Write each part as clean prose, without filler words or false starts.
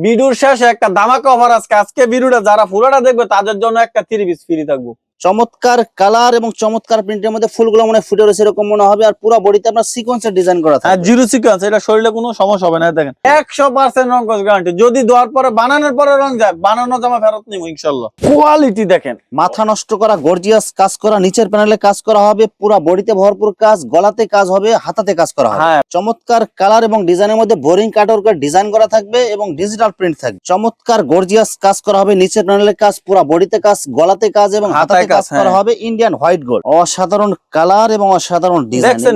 ভিডিওর শেষে একটা ধামাকা অফার আজকে ভিডিওটা যারা পুরোটা দেখবে তাদের জন্য একটা 3 পিস ফ্রি থাকবো। চমৎকার কালার এবং চমৎকার প্রিন্টের মধ্যে ফুলগুলো মনে ফুটে রয়েছে এরকম মনে হবে। আর পুরো বডিতে আপনার সিকোয়েন্সের ডিজাইন করা আর থাকবে। জিরো সিকোয়েন্স, এটা শরীরে কোনো সমস্যা হবে না। দেখেন 100% রং কস গ্যারান্টি। যদি দেওয়ার পরে বানানোর পরে রং যায়, বানানো জামা ফেরত নিব ইনশাআল্লাহ। কোয়ালিটি দেখেন, মাথা নষ্ট করা গর্জিয়াস কাজ করা, নিচের প্যানেলে কাজ করা হবে, পুরো বডিতে ভরপুর কাজ, গলাতে কাজ হবে, হাতাতে কাজ করা হবে। হ্যাঁ। চমৎকার কালার এবং ডিজাইনের মধ্যে বোরিং কাটওয়ার্কের ডিজাইন করা থাকবে এবং ডিজিটাল প্রিন্ট থাকবে। চমৎকার গর্জিয়াস কাজ করা হবে, নিচের প্যানেলে কাজ, পুরো বডিতে কাজ, গলাতে কাজ এবং হাতাতে কাজ করা হবে। ইন্ডিয়ান হোয়াইট গোল্ড, অসাধারণ কালার এবং অসাধারণ ডিজাইন,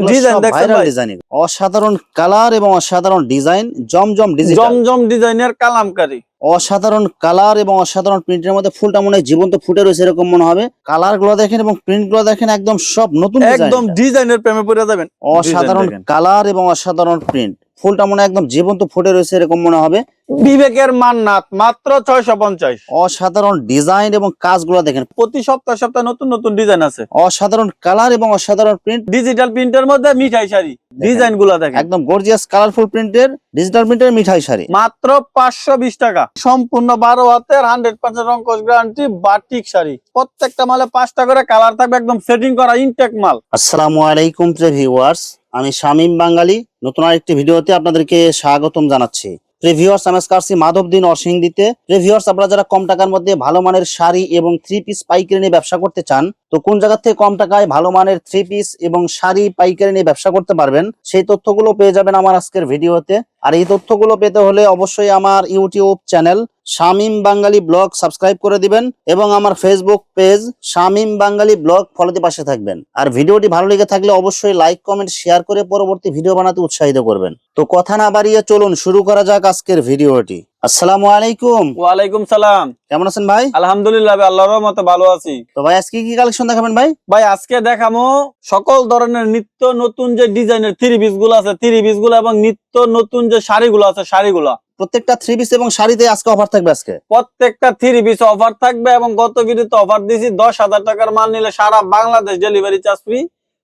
ভাইরাল ডিজাইন, অসাধারণ কালার এবং অসাধারণ ডিজাইন, জমজম ডিজাইনের কালামকারী, অসাধারণ কালার এবং অসাধারণ প্রিন্টের মধ্যে ফুলটা মনে হয় জীবন্ত ফুটে রয়েছে এরকম মনে হবে। কালার গুলো দেখেন এবং প্রিন্ট গুলো দেখেন, একদম সব নতুন, একদম ডিজাইনের প্রেমে পড়ে যাবেন। অসাধারণ কালার এবং অসাধারণ প্রিন্ট, ফুলটা মনে একদম জীবন্ত ফুটে রয়েছে এরকম মনে হবে। বিবেকের মান্নাত, মাত্র 650। অসাধারণ ডিজাইন এবং কাজগুলো দেখেন, প্রতি সপ্তাহে নতুন নতুন ডিজাইন আছে। অসাধারণ কালার এবং অসাধারণ প্রিন্ট, ডিজিটাল প্রিন্টের মধ্যে মিঠাই শাড়ি ডিজাইন গুলা দেখেন, একদম গর্জিয়াস কালারফুল প্রিন্টের ডিজিটাল প্রিন্টের মিঠাই শাড়ি, মাত্র 520 টাকা। সম্পূর্ণ 12 হাতের 100% রং কস গ্যারান্টি বাটিক শাড়ি। প্রত্যেকটা মালে 5টা করে কালার থাকবে, একদম সেটিং করা ইনটেক মাল। আসসালামু আলাইকুম ভিউয়ার্স, আমি শামীম বাঙালি নতুন আরেকটি ভিডিওতে আপনাদেরকে স্বাগতম জানাচ্ছি। ভিউয়ার্স, আমি আজকে আসছি মাধবদী নরসিংদীতে। ভিউয়ার্স, আপনারা যারা কম টাকার মধ্যে ভালো মানের শাড়ি এবং 3 পিস পাইকারি নিয়ে ব্যবসা করতে চান, তো কোন জায়গা থেকে কম টাকায় ভালো মানের 3 পিস এবং শাড়ি পাইকারি নিয়ে ব্যবসা করতে পারবেন, সেই তথ্যগুলো পেয়ে যাবেন আমার আজকের ভিডিওতে। আর এই তথ্যগুলো পেতে হলে অবশ্যই আমার ইউটিউব চ্যানেল শামীম বাঙালি ব্লগ সাবস্ক্রাইব করে দিবেন এবং আমার ফেসবুক পেজ শামীম বাঙালি ব্লগ ফলোতে পাশে থাকবেন। আর ভিডিওটি ভালো লেগে থাকলে অবশ্যই লাইক কমেন্ট শেয়ার করে পরবর্তী ভিডিও বানাতে উৎসাহিত করবেন। তো কথা না বাড়িয়ে চলুন শুরু করা যাক আজকের ভিডিওটি। আসসালামু আলাইকুম। ওয়ালাইকুম সালাম। কেমন আছেন ভাই? আলহামদুলিল্লাহ ভাই, আল্লাহর রহমতে ভালো আছি। তো ভাই আজকে কি কালেকশন দেখাবেন ভাই? ভাই আজকে দেখামো সকল ধরনের নিত্য নতুন যে ডিজাইনের 3 পিস গুলো আছে, 3 পিস গুলো এবং নিত্য নতুন যে শাড়িগুলো আছে, শাড়িগুলা প্রত্যেকটা 3 পিস এবং শাড়িতে আজকে অফার থাকবে। আজকে প্রত্যেকটা 3 পিস অফার থাকবে এবং গত ভিডিওতে অফার দিয়েছি 10,000 টাকার মাল নিলে সারা Bangladesh delivery charge free.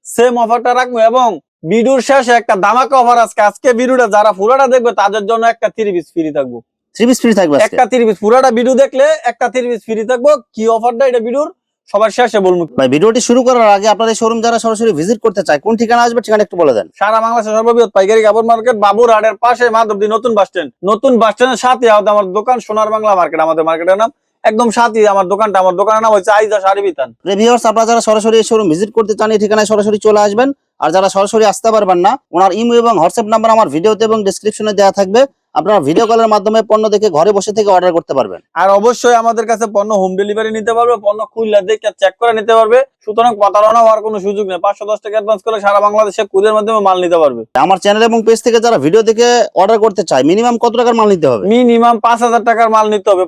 Same অফারটা রাখবো এবং ভিডিওর শেষে একটা ধামাকা অফার আজকে ভিডিওটা যারা পুরোটা দেখবে তাদের জন্য একটা 3 পিস ফ্রি থাকবো। 3 পিস ফ্রি থাকবে আজকে, একটা 3 পিস পুরোটা ভিডিও দেখলে একটা 3 পিস ফ্রি থাকবো। কি অফারটা এটা ভিডিওর সবার শেষে বলবো। ভাই ভিডিওটি শুরু করার আগে আপনাদের শোরুম যারা সরাসরি ভিজিট করতে চায় কোন ঠিকানা আসবে, ঠিকানা একটু বলে দেন। সারা বাংলাদেশের সর্ববৃহৎ পাইকারি কাপড় মার্কেট, বাবুরহাটের পাশে মাধবদী নতুন বাস স্ট্যান্ড। নতুন বাস স্ট্যান্ডের সাথে আমার দোকান সোনার বাংলা মার্কেট, আমাদের মার্কেটের নাম। একদম সাথে আমার দোকানটা, আমার দোকানের নাম হচ্ছে আইজা শাড়ি বিতান। ভিউয়ার্স, আপনারা যারা সরাসরি শোরুম ভিজিট করতে চান এই ঠিকানায় সরাসরি চলে আসবেন। আর যারা সরাসরি আসতে পারবেন না, ওনার ইমো এবং হোয়াটসঅ্যাপ নাম্বার আমার ভিডিওতে এবং ডেসক্রিপশনে দেওয়া থাকবে। আপনারা ভিডিও কলের মাধ্যমে পণ্য দেখে ঘরে বসে থেকে অর্ডার করতে পারবেন। আর অবশ্যই আমাদের কাছে পণ্য হোম ডেলিভারি নিতে পারবে, পণ্য খুললে দেখে চেক করে নিতে পারবে। সুতরাং প্রতারণা হওয়ার কোনো সুযোগ নেই। 510 টাকা অ্যাডভান্স করে সারা বাংলাদেশে কুরিয়ার মাধ্যমে মাল নিতে পারবে। আমার চ্যানেল এবং পেজ থেকে যারা ভিডিও দেখে অর্ডার করতে চায় মিনিমাম কত টাকার মাল নিতে হবে? মিনিমাম 5,000 টাকার মাল নিতে হবে।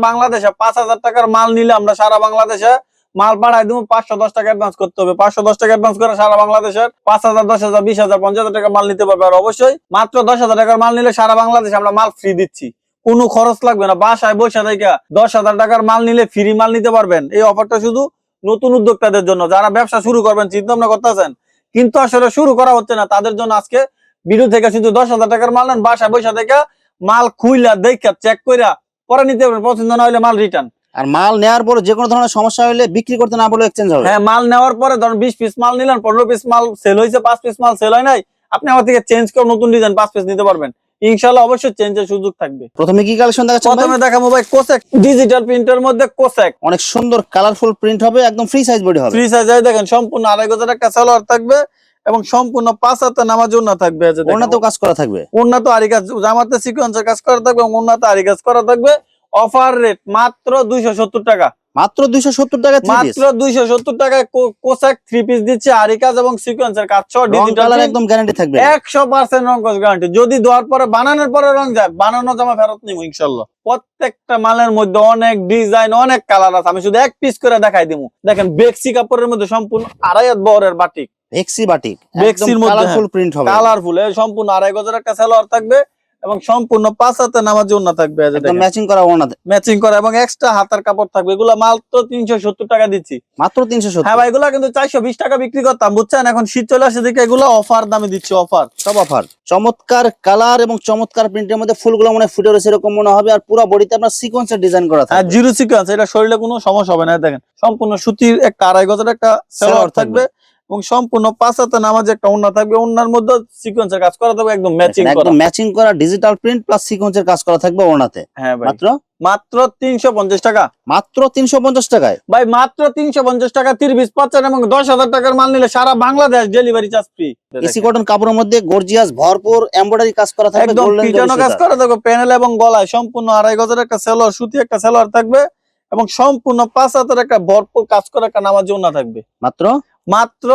বাংলাদেশে 5,000 টাকার মাল নিলে আমরা সারা বাংলাদেশে মাল পাঠাই দেবো। 510 টাকা অ্যাডভান্স করতে হবে। 510 টাকা অ্যাডভান্স করে সারা বাংলাদেশের 5,000, 10,000, 20,000, 50,000 টাকা মাল নিতে পারবে। আর অবশ্যই মাত্র 10,000 টাকার মাল নিলে সারা বাংলাদেশে আমরা মাল ফ্রি দিচ্ছি, কোনো খরচ লাগবে না। বাসায় বসে থেকে 10,000 টাকার মাল নিলে ফ্রি মাল নিতে পারবেন। এই অফারটা শুধু নতুন উদ্যোক্তাদের জন্য, যারা ব্যবসা শুরু করবেন চিন্তা ভাবনা করতেছেন কিন্তু আসলে শুরু করা হচ্ছে না, তাদের জন্য আজকে ভিডিও থেকে শুধু 10,000 টাকার মাল নেন, বাসায় বসে থেকে মাল খুইলা দেখা চেক কইরা পরে নিতে পারবেন। পছন্দ না হলে মাল রিটার্ন। আর মাল নেওয়ার পরে যে কোনো ধরনের সমস্যা হলে বিক্রি করতে না বলে এক্সচেঞ্জ হবে। হ্যাঁ, মাল নেওয়ার পরে ধরুন 20 পিস মাল নিলেন, 15 পিস মাল সেল হয়েছে, 5 পিস মাল সেল হয় নাই, আপনি আমার থেকে চেঞ্জ করে নতুন ডিজাইন 5 পিস নিতে পারবেন। ইনশাআল্লাহ অবশ্যই চেঞ্জের সুযোগ থাকবে। প্রথমে কি কালেকশন দেখাচ্ছেন? প্রথমে দেখাবো ভাই কোসেক, ডিজিটাল প্রিন্টের মধ্যে কোসেক। অনেক সুন্দর কালারফুল প্রিন্ট হবে, একদম ফ্রি সাইজ বডি হবে। ফ্রি সাইজ দেখেন, সম্পূর্ণ 2,500 টাকা সালোয়ার থাকবে এবং সম্পূর্ণ 5 হাতে নামাজ ওন্না থাকবে। ওন্নাতেও কাজ করা থাকবে, ওন্নাতে আরি কাজ, জামাতে সিকোয়েন্সের কাজ করা থাকবে এবং ওন্নাতে আরি কাজ করা থাকবে। অফার রেট মাত্র 270 টাকা। মাত্র 270 টাকা, মাত্র 270 টাকায় কোসেক 3 পিস দিচ্ছে, আরি কাজ এবং সিকোয়েন্সের কাজ সহ ডিজিটাল একদম গ্যারান্টি থাকবে। 100% রং কস গ্যারান্টি। যদি দেওয়ার পরে বানানোর পরে রং যায়, বানানো জামা ফেরত নিব ইনশাআল্লাহ। প্রত্যেকটা মালের মধ্যে অনেক ডিজাইন, অনেক কালার আছে, আমি শুধু এক পিস করে দেখাই দিমু। দেখেন বেক্সি কাপড়ের মধ্যে সম্পূর্ণ 2.5 হাত বহরের বাটিক, বেক্সি বাটিক, বেক্সির মধ্যে কালারফুল প্রিন্ট হবে, কালারফুল। এই সম্পূর্ণ 2,500 টাকা সালোয়ার থাকবে এবং সম্পূর্ণ 5 হাতে নামাজি ওড়না থাকবে। একদম ম্যাচিং করা ওড়না, ম্যাচিং করা এবং এক্সট্রা হাতার কাপড় থাকবে। এগুলা মাল তো 370 টাকা দিচ্ছি, মাত্র 370। হ্যাঁ ভাই, এগুলা কিন্তু 420 টাকা বিক্রি করতাম, বুঝছেন? এখন শীত চলে আসে দেখে এগুলো অফার দামে দিচ্ছি, অফার, সব অফার। চমৎকার কালার এবং চমৎকার প্রিন্টের মধ্যে ফুলগুলো মনে ফুটে রয়েছে এরকম মনে হবে, আর পুরো বডিতে আপনার সিকোয়েন্সের ডিজাইন করা হ্যাঁ, থাকবে। জিরো সিকোয়েন্স, এটা শরীরে কোনো সমস্যা হবে না। দেখেন সম্পূর্ণ সুতির একটা 2.5 গজের একটা সালোয়ার থাকবে এবং সম্পূর্ণ 5 হাতে নামাজি একটা ওড়না থাকবে। ওড়নার মধ্যে সিকোয়েন্সের কাজ করা থাকবে, একদম ম্যাচিং করা, একদম ম্যাচিং করা ডিজিটাল প্রিন্ট প্লাস সিকোয়েন্সের কাজ করা থাকবে ওড়নাতে। হ্যাঁ ভাই, মাত্র মাত্র 350 টাকা, মাত্র 350 টাকায় ভাই, মাত্র 350 টাকা 30 পিস পাচ্ছেন এবং 10,000 টাকার মাল নিলে সারা Bangladesh delivery charge free. AC cotton কাপড়ের মধ্যে গর্জিয়াস ভরপুর এমব্রয়ডারি কাজ করা থাকবে, একদম গোল্ডেন পিটানো কাজ করা থাকবে প্যানেল এবং গলায়, সম্পূর্ণ 2.5 গজের একটা সালোয়ার, সুতি একটা সালোয়ার থাকবে এবং সম্পূর্ণ 5 হাতের একটা ভরপুর কাজ করা একটা নামাজি ওড়না থাকবে। মাত্র মাত্র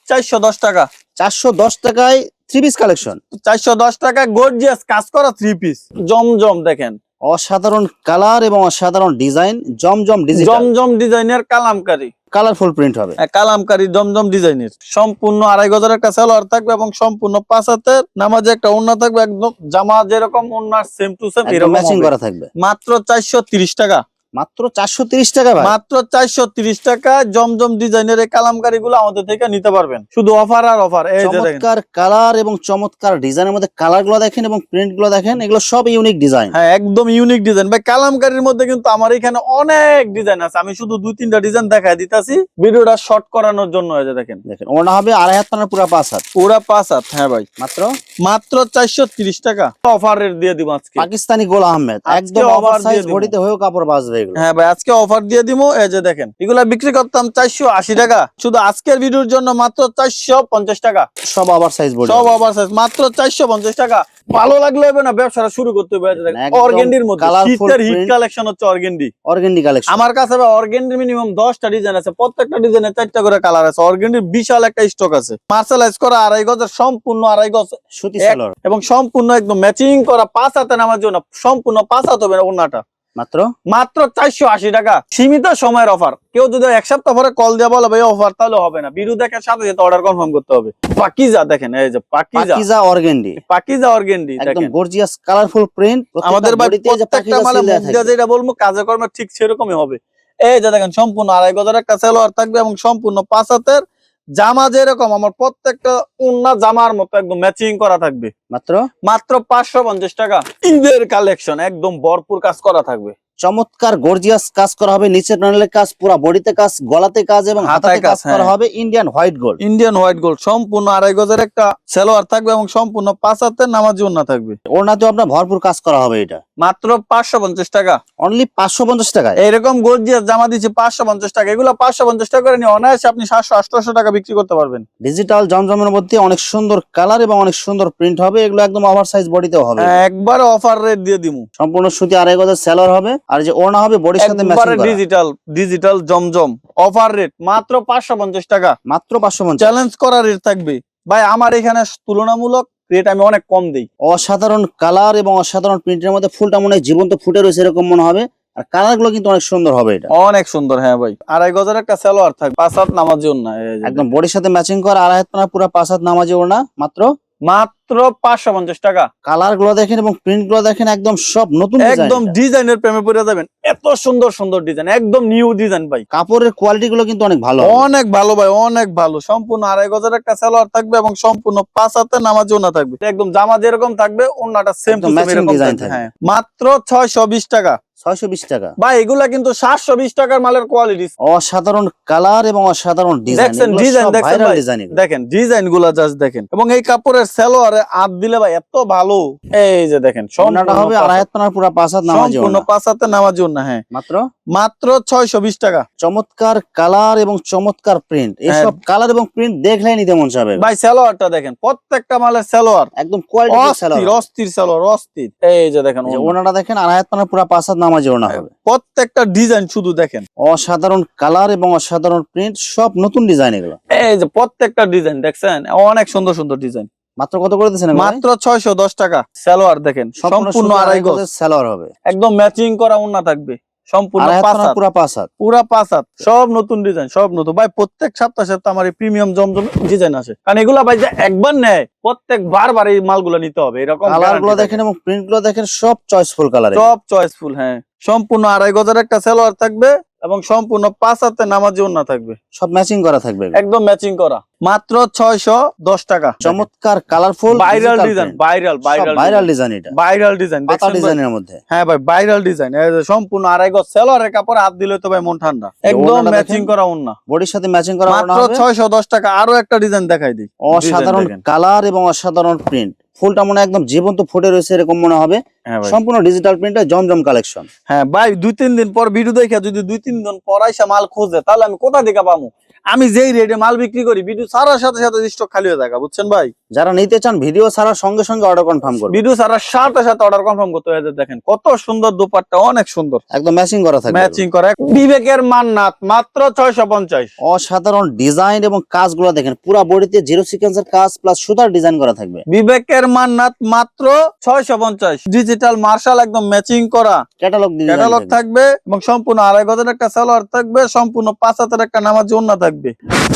410 টাকা, 410 টাকায় 3 পিস কালেকশন। 410 টাকায় গর্জিয়াস কাজ করা 3 পিস জমজম, দেখেন অসাধারণ কালার এবং অসাধারণ ডিজাইন, জমজম ডিজিটাল জমজম ডিজাইনের কালামকারী, কালারফুল প্রিন্ট হবে। কালামকারী জমজম ডিজাইনের সম্পূর্ণ 2.5 গজের একটা সালোয়ার থাকবে এবং সম্পূর্ণ 5 হাতের নামাজে একটা ওড়না থাকবে, একদম জামা যেরকম ওড়নার সেম টু সেম একদম এরকম ম্যাচিং হবে। করা থাকবে। মাত্র 430 টাকা, মাত্র 430 টাকা ভাই। মাত্র 430 টাকা জমজম ডিজাইনের এই কালামকারী গুলো আমাদের থেকে নিতে পারবেন, শুধু অফার আর অফার। এই যে দেখেন চমৎকার কালার এবং চমৎকার ডিজাইনের মধ্যে কালার গুলো দেখেন এবং প্রিন্ট গুলো দেখেন, এগুলো সব ইউনিক ডিজাইন। হ্যাঁ, একদম ইউনিক ডিজাইন ভাই। কালামকারীর মধ্যে কিন্তু আমার এখানে অনেক ডিজাইন আছে, আমি শুধু 2-3টা ডিজাইন দেখাই দিতাছি ভিডিওটা শর্ট করানোর জন্য। এই যে দেখেন, দেখেন ওড়না হবে 2.5 হাত পানার পুরো 5 হাত, পুরা 5 হাত। হ্যাঁ ভাই, মাত্র মাত্র 430 টাকা অফার রেট দিয়ে দিব আজকে। পাকিস্তানি গোল আহমেদ, আজকে একদম offer ওভার সাইজ দিয়ে দিব। বডিতে হয়েও কাপড় বাজবে এগুলো। হ্যাঁ ভাই, আজকে অফার দিয়ে দিব। এই যে দেখেন, এগুলা বিক্রি করতাম 480 টাকা, শুধু আজকের ভিডিওর জন্য মাত্র 450 টাকা, সব ওভার সাইজ বডি, সব ওভার সাইজ, মাত্র 450 টাকা। ভালো লাগলে হবে না, ব্যবসাটা শুরু করতে হবে। এই যে দেখেন, একদম অর্গেন্ডির মধ্যে colourful শীতের হিট print। কালেকশন হচ্ছে অর্গেন্ডি। অর্গেন্ডি কালেকশন আমার কাছে ভাই অর্গেন্ডির মিনিমাম 10টা ডিজাইন আছে, প্রত্যেকটা ডিজাইনে 4টা করে কালার আছে। অর্গেন্ডির বিশাল একটা স্টক আছে, মার্শালাইজ করা 2.5 গজের, সম্পূর্ণ 2.5 গজ সুতি এক- সালোয়ার। এবং সম্পূর্ণ একদম ম্যাচিং করা 5 হাতে নামার জন্য, সম্পূর্ণ 5 হাত হবে ওড়নাটা। মাত্র মাত্র 480 টাকা, সীমিত সময়ের অফার। কেউ যদি 1 সপ্তাহ পরে কল দিয়ে বলে ভাই অফার, তাহলে হবে না, ভিডিও দেখার সাথে সাথে অর্ডার কনফার্ম করতে হবে। পাকিজা দেখেন, এই যে পাকিজা, পাকিজা অর্গেন্ডি, পাকিজা অর্গেন্ডি একদম দেখেন। Gorgeous colourful print. আমাদের ভাই বডিতে যে প্রত্যেকটা পাকিজা মালে সিল দেয়া মুখ দিয়ে থাকবে। যেটা বলবো কাজে কর্মে ঠিক সেরকমই হবে। এই যে দেখেন, সম্পূর্ণ 2.5 গজের একটা সালোয়ার থাকবে এবং সম্পূর্ণ 5 হাতের জামা, যেরকম আমার প্রত্যেকটা ওড়না জামার মতো একদম ম্যাচিং করা থাকবে। মাত্র মাত্র 550 টাকা, ঈদের কালেকশন, একদম ভরপুর কাজ করা থাকবে। চমৎকার গর্জিয়াস কাজ করা হবে, নিচের প্যানেলে কাজ, পুরো বডিতে কাজ, গলাতে কাজ এবং হাতায় হাতাতে কাজ কাজ, করা হ্যাঁ। হবে Indian white gold. Indian white gold, সম্পূর্ণ 2.5 গজের একটা সালোয়ার থাকবে এবং সম্পূর্ণ 5 হাতের নামাজি ওড়না থাকবে। ওড়নাতেও আপনার ভরপুর কাজ করা হবে। এটা মাত্র 550 টাকা, অনলি 550 টাকায়। এইরকম গর্জিয়াস জামা দিচ্ছি 550 টাকা। এগুলো 550 টাকা করে নিয়ে অনায়াসে আপনি 700-800 টাকা বিক্রি করতে পারবেন। ডিজিটাল জমজমের মধ্যে অনেক সুন্দর কালার এবং অনেক সুন্দর প্রিন্ট হবে, এগুলো একদম ওভার সাইজ বডিতেও হবে। একবার অফার রেট দিয়ে দিমু, সম্পূর্ণ সুতি 2.5 গজের সালোয়ার হবে, আর যে ওড়না হবে বডির সাথে ম্যাচিং একবারে করা। ডিজিটাল ডিজিটাল জমজম অফার রেট মাত্র 550 টাকা, মাত্র 550। চ্যালেঞ্জ করা রেট থাকবে ভাই। আমার এখানে তুলনামূলক রেট আমি অনেক কম দেই। অসাধারণ কালার এবং অসাধারণ প্রিন্টের মধ্যে ফুলটা মনে হয় জীবন্ত ফুটে রয়েছে এরকম মনে হবে, আর কালার গুলো কিন্তু অনেক সুন্দর হবে। এটা অনেক সুন্দর, হ্যাঁ ভাই। 2.5 গজের একটা সালোয়ার থাকবে, 5 হাত নামাজি ওড়না, এই যে একদম বডির সাথে ম্যাচিং করা 2.5 হাত পানা পুরো 5 হাত নামাজি ওড়না, মাত্র মাত্র 550 টাকা। কালার গুলো দেখেন এবং প্রিন্ট গুলো দেখেন, একদম সব নতুন ডিজাইন। একদম ডিজাইনের প্রেমে পড়ে যাবেন, এত সুন্দর সুন্দর ডিজাইন, একদম নিউ ডিজাইন ভাই। কাপড়ের কোয়ালিটি গুলো কিন্তু অনেক ভালো। অনেক ভালো ভাই, অনেক ভালো। সম্পূর্ণ 2.5 গজের একটা সালোয়ার থাকবে এবং সম্পূর্ণ 5 হাতে নামাজি ওড়না থাকবে, একদম জামা যেরকম থাকবে ওড়নাটা সেম টু একদম সেম matching এরকম design থাকবে। থাকবে। হ্যাঁ, মাত্র 620 টাকা, 620 টাকা। ভাই। এগুলা কিন্তু 720 টাকার মালের কোয়ালিটি। অসাধারণ কালার এবং অসাধারণ ডিজাইন, দেখছেন ডিজাইন, দেখছেন ভাইরাল ভাই, ডিজাইন। দেখেন ডিজাইন গুলা জাস্ট দেখেন। এবং এই কাপড়ের সালোয়ারে হাত দিলে ভাই এত ভালো। এই যে দেখেন, ওড়নাটা হবে 2.5 হাত পানার পুরো 5 হাত নামাজি সম্পূর্ণ ওড়না, 5 হাতে নামাজি ওড়না। হ্যাঁ, মাত্র মাত্র 620 টাকা। চমৎকার কালার এবং চমৎকার প্রিন্ট, এইসব কালার এবং প্রিন্ট দেখলেই নিতে মন চাবে ভাই সালোয়ারটা দেখেন, প্রত্যেকটা মালের সালোয়ার একদম কোয়ালিটি অস্থির সালোয়ার। অস্থির সালোয়ার, অস্থির। এই যে দেখেন ওড়না। ওড়নাটা দেখেন 2.5 হাত পানার পুরো 5 হাত নামাজি ওড়না হবে। প্রত্যেকটা ডিজাইন শুধু দেখেন, অসাধারণ কালার এবং অসাধারণ প্রিন্ট, সব নতুন ডিজাইন এগুলো। এই যে প্রত্যেকটা ডিজাইন দেখছেন, অনেক সুন্দর সুন্দর ডিজাইন। মাত্র কত করে দিচ্ছেন? মাত্র 610 টাকা। সালোয়ার দেখেন, সম্পূর্ণ 2.5 গজ, সালোয়ার হবে, একদম ম্যাচিং করা ওড়না থাকবে। সম্পূর্ণ আড়াই হাত 5 না হাত, পুরা 5 হাত? পুরা 5 হাত, সব নতুন ডিজাইন, সব নতুন ভাই। প্রত্যেক সপ্তাহে আমার এই প্রিমিয়াম জমজম ডিজাইন আসে, কারণ এগুলা ভাই যে একবার নেয় প্রত্যেক বার এই মালগুলো নিতে হবে, এরকম কালার গুলো guarantee দেখেন থাকে। এবং প্রিন্ট গুলো দেখেন, সব চয়েসফুল কালার, সব চয়েসফুল। হ্যাঁ, সম্পূর্ণ 2.5 গজের একটা সালোয়ার থাকবে এবং সম্পূর্ণ 5 হাতে নামাজি ওড়না থাকবে, সব ম্যাচিং করা থাকবে, একদম ম্যাচিং করা, মাত্র 610 টাকা। চমৎকার colourful viral design, viral viral design, এটা ভাইরাল ডিজাইন, পাতা ডিজাইনের মধ্যে। হ্যাঁ ভাই, ভাইরাল ডিজাইন, সম্পূর্ণ 2.5 গজ সালোয়ারের কাপড়ে হাত দিলে তো ভাই মন ঠান্ডা, একদম ওড়নাটা ম্যাচিং দেখেন, করা ওড়না, বডির সাথে ম্যাচিং করা ওড়না মাত্র হবে। 610 টাকা। আরো একটা ডিজাইন দেখাই দিই, অসাধারণ ডিজাইন দেখেন। কালার এবং অসাধারণ প্রিন্ট, ফুলটা মনে হয় একদম জীবন্ত ফুটে রয়েছে এরকম মনে হবে। হ্যাঁ ভাই, সম্পূর্ণ ডিজিটাল প্রিন্টের জমজম কালেকশন। হ্যাঁ ভাই, 2-3 দিন পর ভিডিও দেখে যদি 2-3 দিন পর আইসা মাল খোঁজে, তাহলে আমি কোথা থেকে পাবো? আমি যেই রেটে মাল বিক্রি করি, ভিডিও ছাড়ার সাথে সাথে স্টক খালি হয়ে থাকে, বুঝছেন ভাই? যারা নিতে চান ভিডিও ছাড়ার সঙ্গে সঙ্গে অর্ডার কনফার্ম করবেন, ভিডিও ছাড়ার সাথে সাথে অর্ডার কনফার্ম করতে হয়। দেখেন কত সুন্দর দোপাট্টা, অনেক সুন্দর, একদম ম্যাচিং করা থাকবে, ম্যাচিং করা। বিবেকের মান্নাত, মাত্র 650। অসাধারণ ডিজাইন এবং কাজগুলো দেখেন, পুরো বডিতে জিরো সিকোয়েন্সের কাজ প্লাস সুতার ডিজাইন করা থাকবে। বিবেকের মান্নাত, মাত্র 650। ডিজিটাল মার্শাল, একদম ম্যাচিং করা ক্যাটালগ ক্যাটালগ থাকবে এবং সম্পূর্ণ 2.5 গজের একটা সালোয়ার থাকবে, সম্পূর্ণ 5 হাতের একটা নামাজি ওড়না থাকবে,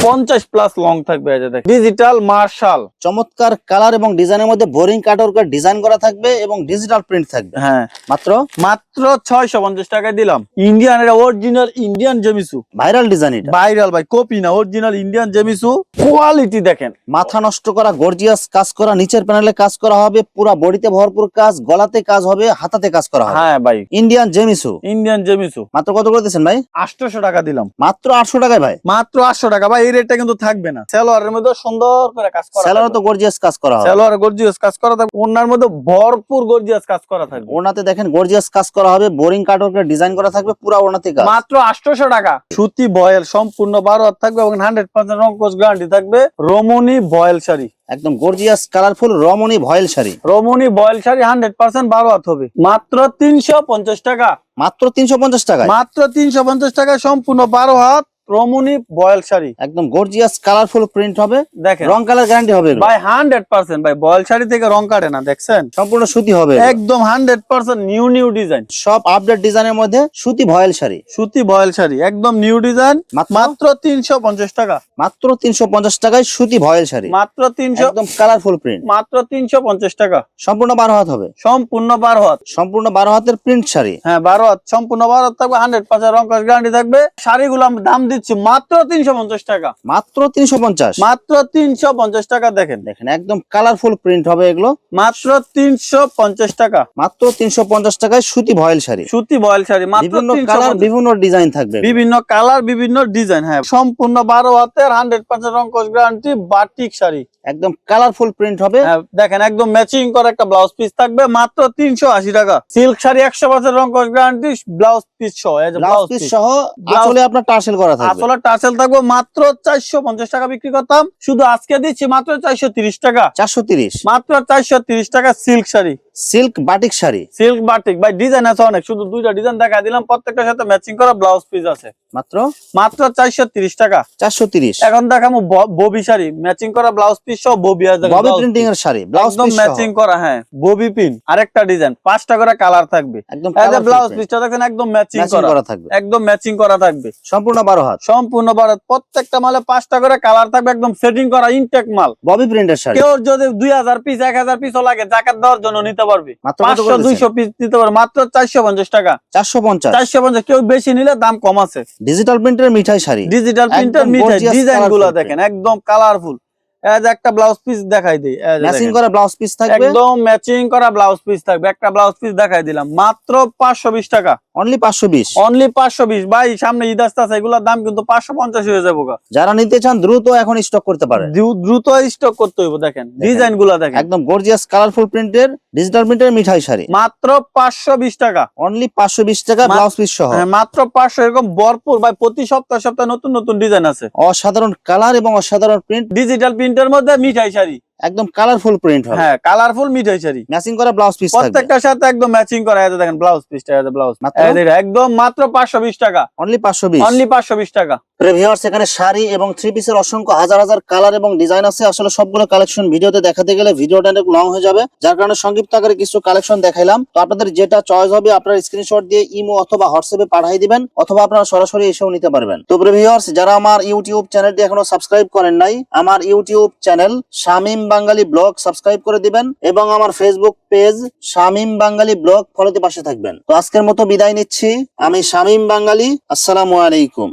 50 প্লাস লং থাকবে। এই যে দেখেন ডিজিটাল মার্শাল, চমৎকার কালার এবং ডিজাইনের মধ্যে বোরিং কাটওয়ার্কের ডিজাইন করা থাকবে এবং ডিজিটাল প্রিন্ট থাকবে। হ্যাঁ, মাত্র মাত্র 650 টাকায় দিলাম। ইন্ডিয়ান, এটা অরিজিনাল ইন্ডিয়ান জেমিসু, ভাইরাল ডিজাইন, এটা ভাইরাল ভাই, কপি না, অরিজিনাল ইন্ডিয়ান জেমিসু। কোয়ালিটি দেখেন, মাথা নষ্ট করা গর্জিয়াস কাজ করা, নিচের প্যানেলে কাজ করা হবে, পুরো বডিতে ভরপুর কাজ, গলাতে কাজ হবে, হাতাতে কাজ করা হবে। হ্যাঁ ভাই, ইন্ডিয়ান জেমিসু, ইন্ডিয়ান জেমিসু। মাত্র কত করে দিচ্ছেন ভাই? 800 টাকা দিলাম, মাত্র 800 টাকায় ভাই, মাত্র 800 টাকা ভাই। এই রেটটা কিন্তু থাকবে না। সালোয়ারের মধ্যে সুন্দর করে কাজ করা, সেলারও তো গর্জিয়াস কাজ করা হবে, সালোয়ার গর্জিয়াস কাজ করা থাকবে, ওড়নার মধ্যে ভরপুর গর্জিয়াস কাজ করা থাকবে। ওড়নাতে দেখেন গর্জিয়াস কাজ করা হবে, বোরিং কাটওয়ার্কের ডিজাইন করা থাকবে, পুরো ওড়নাতে কাজ। মাত্র 800 টাকা। সুতি বয়েল, সম্পূর্ণ 12 হাত থাকবে এবং 100% রংকশ গ্যারান্টি থাকবে। রমণী বয়েল শাড়ি, একদম গর্জিয়াস কালারফুল রমণী ভয়েল শাড়ি, রমণী বয়েল শাড়ি 100% 12 হাত হবে, মাত্র 350 টাকা। মাত্র 350 টাকায়, মাত্র 350 টাকায় সম্পূর্ণ 12 হাত রমণী বয়েল শাড়ি, একদম গর্জিয়াস কালারফুল প্রিন্ট হবে, দেখেন রং কালার গ্যারান্টি হবে এগুলো। ভাই 100% ভাই, বয়েল শাড়ি থেকে রং কাটে না, দেখছেন? সম্পূর্ণ সুতি হবে এগুলো। একদম 100% নিউ নিউ ডিজাইন, সব আপডেট ডিজাইনের মধ্যে সুতি ভয়েল শাড়ি, সুতি বয়েল শাড়ি, একদম নিউ ডিজাইন, মাত্র মাত্র 350 টাকা। মাত্র 350 টাকায় সুতি ভয়েল শাড়ি, মাত্র 300, একদম কালারফুল প্রিন্ট, মাত্র 350 টাকা। সম্পূর্ণ 12 হাত হবে, সম্পূর্ণ 12 হাত, সম্পূর্ণ 12 হাতের প্রিন্ট শাড়ি। হ্যাঁ 12 হাত, সম্পূর্ণ 12 হাত থাকবে, 100% রংকশ গ্যারান্টি থাকবে। শাড়িগুলো আমরা দাম দিচ্ছি মাত্র 350 টাকা, মাত্র 350, মাত্র 350 টাকা। দেখেন দেখেন একদম কালারফুল প্রিন্ট হবে এগুলো, মাত্র 350 টাকা। মাত্র 350 টাকায় সুতি ভয়েল শাড়ি, সুতি বয়েল শাড়ি, মাত্র বিভিন্ন কালার 350, বিভিন্ন ডিজাইন থাকবে, বিভিন্ন কালার বিভিন্ন ডিজাইন। হ্যাঁ, সম্পূর্ণ 12 হাতের 100% রংকশ গ্যারান্টি বাটিক শাড়ি, একদম কালারফুল প্রিন্ট হবে। হ্যাঁ, দেখেন একদম ম্যাচিং করা একটা ব্লাউজ পিস থাকবে, মাত্র 380 টাকা। সিল্ক শাড়ি 100% রংকশ গ্যারান্টি, ব্লাউজ পিস সহ, এই যে ব্লাউজ পিস সহ আসলে আপনার টার্সেল করা থাকবে, আসলে টার্সেল থাকবে। মাত্র 450 টাকা বিক্রি করতাম, শুধু আজকে দিচ্ছি মাত্র 430 টাকা, 430, মাত্র 430 টাকা। Silk sari, silk batik sari, silk batik ভাই, ডিজাইন আছে অনেক, শুধু 2টা ডিজাইন দেখা দিলাম, প্রত্যেকটার সাথে ম্যাচিং করা ব্লাউজ পিস আছে, মাত্র মাত্র 430 টাকা। 430। এখন দেখাবো ববি শাড়ি, ম্যাচিং করা ব্লাউজ পিস সহ, ববি আছে, ববি প্রিন্টিং এর শাড়ি, ব্লাউজ একদম পিস ম্যাচিং করা, হ্যাঁ ববি পিন, আরেকটা ডিজাইন, 5টা করে কালার থাকবে, একদম এই যে ব্লাউজ পিসটা দেখেন একদম ম্যাচিং করা থাকবে, একদম ম্যাচিং করা থাকবে, সম্পূর্ণ 12 হাত, সম্পূর্ণ ভারত। প্রত্যেকটা মালে 5টা করে কালার থাকবে, একদম সেটিং করা ইনটেক মাল। ববি প্রিন্টের শাড়ি, কেউ যদি 2000 পিস 1000 পিসও লাগে জাকাত দেওয়ার জন্য নিতে পারবে, মাত্র কত 500 200 পিস নিতে পারবে, মাত্র 450 টাকা, 450, 450। কেউ বেশি নিলে দাম কম আছে। ডিজিটাল প্রিন্টের মিঠাই শাড়ি, ডিজিটাল প্রিন্টার একদম মিঠাই, gorgeous ডিজাইন গুলো colourful দেখেন একদম কালারফুল। এই যে একটা ব্লাউজ পিস দেখাই দিই, এই যে ম্যাচিং দেখেন, করা ব্লাউজ পিস থাকবে, একদম ম্যাচিং করা ব্লাউজ পিস থাকবে, একটা ব্লাউজ পিস দেখাই দিলাম, মাত্র 520 টাকা, অনলি 520, অনলি 520। ভাই সামনে ঈদ আসতেছে, এগুলোর দাম কিন্তু 550 হয়ে যাবো গা। যারা নিতে চান দ্রুত এখন স্টক করতে পারেন, দ্রুত স্টক করতে হইব। দেখেন ডিজাইন গুলা দেখেন, একদম গর্জিয়াস কালারফুল প্রিন্টের ডিজিটাল প্রিন্টের মিঠাই শাড়ি, মাত্র 520 টাকা, অনলি 520 টাকা ব্লাউজ পিস সহ, হ্যাঁ, মাত্র 500। এরকম ভরপুর ভাই, প্রতি সপ্তাহে নতুন নতুন ডিজাইন আছে, অসাধারণ কালার এবং অসাধারণ প্রিন্ট, ডিজিটাল প্রিন্টের মধ্যে মিঠাই শাড়ি, একদম কালারফুল প্রিন্ট হবে। হ্যাঁ কালারফুল মিঠাই শাড়ি, ম্যাচিং করা ব্লাউজ পিস থাকবে প্রত্যেকটার সাথে একদম ম্যাচিং করা। এই যে দেখেন ব্লাউজ পিসটা, এই যে ব্লাউজ মাত্র? একদম মাত্র 520 টাকা, অনলি 520। অনলি 520 টাকা। ভিউয়ার্স এখানে শাড়ি এবং থ্রি পিসের অসংখ্য হাজার হাজার কালার এবং ডিজাইন আছে। আসলে সবগুলো কালেকশন ভিডিওতে দেখাতে গেলে ভিডিওটা অনেক লং হয়ে যাবে, যার কারণে সংক্ষিপ্ত আকারে কিছু কালেকশন দেখাইলাম। তো আপনাদের যেটা চয়েস হবে আপনারা স্ক্রিনশট দিয়ে ইমো অথবা হোয়াটসঅ্যাপে পাঠিয়ে দিবেন, অথবা আপনারা সরাসরি এসেও নিতে পারবেন। তো ভিউয়ার্স যারা আমার ইউটিউব চ্যানেলটি এখনো সাবস্ক্রাইব করেন নাই, আমার ইউটিউব চ্যানেল শামীম বাঙালি ব্লগ সাবস্ক্রাইব করে দিবেন এবং আমার ফেসবুক পেজ শামীম বাঙালি ব্লগ ফলোতে পাশে থাকবেন। তো আজকের মতো বিদায় নিচ্ছি, আমি শামীম বাঙালি। আসসালামু আলাইকুম।